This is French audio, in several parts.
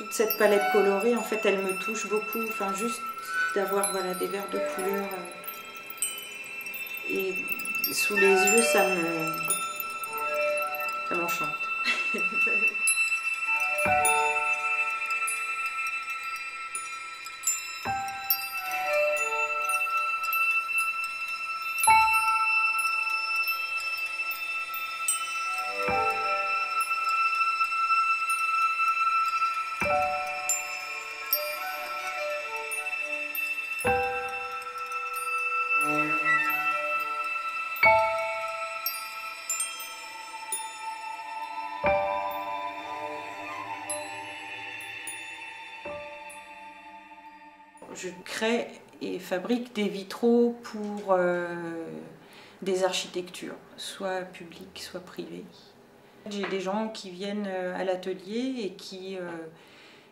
toute cette palette colorée, en fait, elle me touche beaucoup. Enfin, juste d'avoir voilà, des verres de couleur et sous les yeux, ça m'enchante. Je crée et fabrique des vitraux pour des architectures, soit publiques, soit privées. J'ai des gens qui viennent à l'atelier et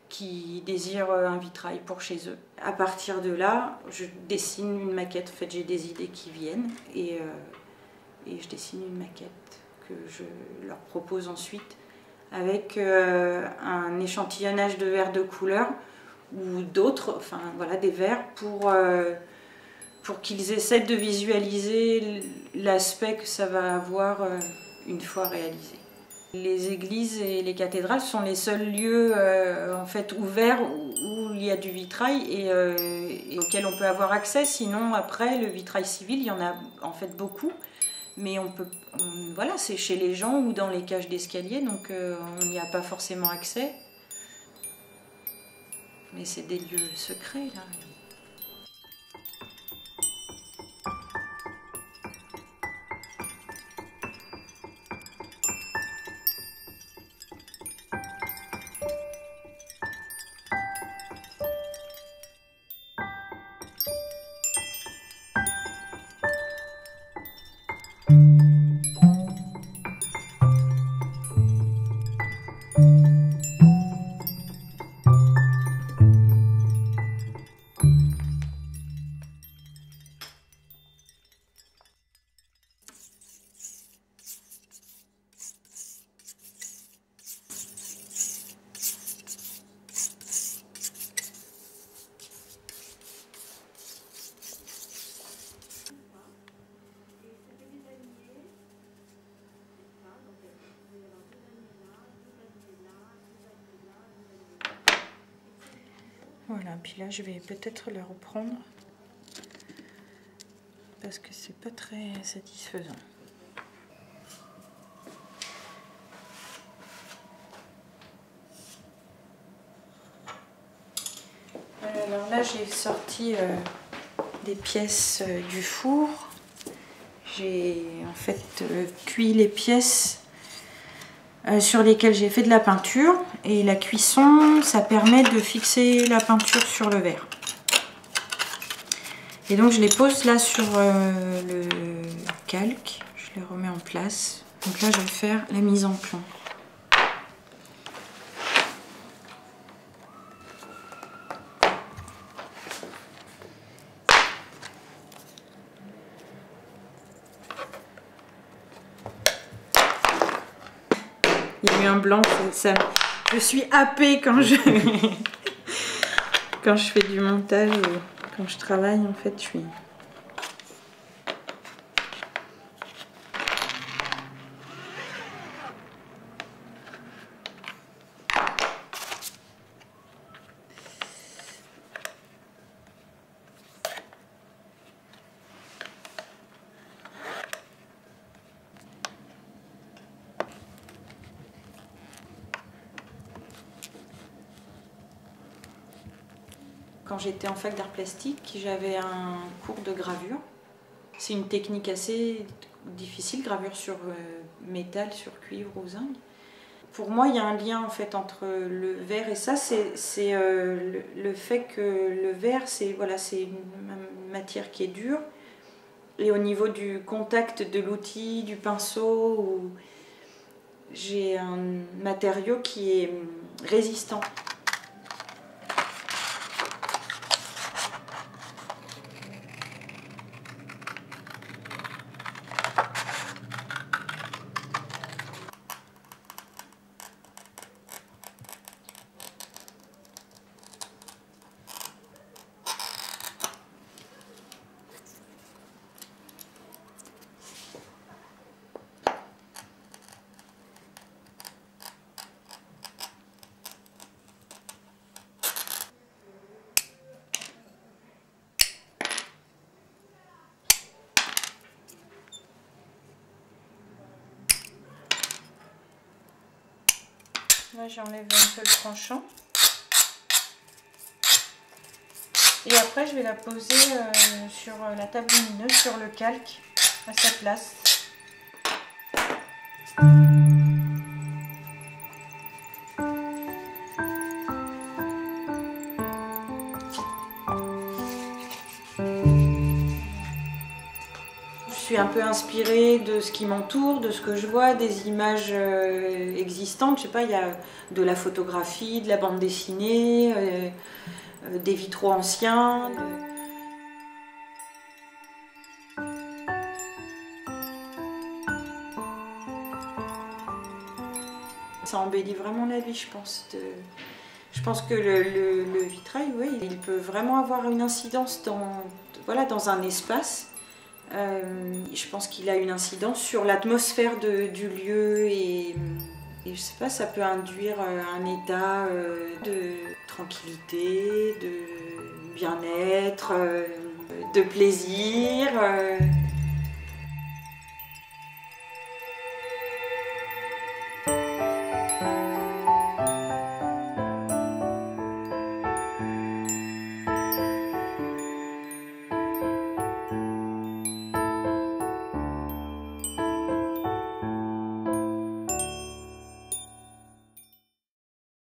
qui désirent un vitrail pour chez eux. À partir de là, je dessine une maquette. En fait, j'ai des idées qui viennent et je dessine une maquette que je leur propose ensuite avec un échantillonnage de verres de couleur ou d'autres, enfin voilà, des verres pour qu'ils essaient de visualiser l'aspect que ça va avoir une fois réalisé. Les églises et les cathédrales sont les seuls lieux en fait ouverts où il y a du vitrail et auquel on peut avoir accès. Sinon, après, le vitrail civil, il y en a en fait beaucoup, mais voilà, c'est chez les gens ou dans les cages d'escalier, donc on n'y a pas forcément accès. Mais c'est des lieux secrets, là. Voilà, puis là je vais peut-être la reprendre parce que c'est pas très satisfaisant. Alors là j'ai sorti des pièces du four. J'ai en fait cuit les pièces sur lesquelles j'ai fait de la peinture, et la cuisson ça permet de fixer la peinture sur le verre. Et donc je les pose là sur le calque, je les remets en place. Donc là je vais faire la mise en plan. Il y a eu un blanc, je suis happée quand quand je fais du montage ou quand je travaille, en fait, je suis... Quand j'étais en fac d'art plastique, j'avais un cours de gravure. C'est une technique assez difficile, gravure sur métal, sur cuivre ou zinc. Pour moi, il y a un lien en fait entre le verre et ça, c'est le fait que le verre, c'est voilà, une matière qui est dure. Et au niveau du contact de l'outil, du pinceau, j'ai un matériau qui est résistant. Là j'enlève un peu le tranchant. Et après je vais la poser sur la table lumineuse, sur le calque, à sa place. Je suis un peu inspirée de ce qui m'entoure, de ce que je vois, des images existantes. Je sais pas, il y a de la photographie, de la bande dessinée, des vitraux anciens. Ça embellit vraiment la vie, je pense. Je pense que le vitrail, oui, il peut vraiment avoir une incidence voilà, dans un espace. Je pense qu'il a une incidence sur l'atmosphère du lieu et je sais pas, ça peut induire un état de tranquillité, de bien-être, de plaisir.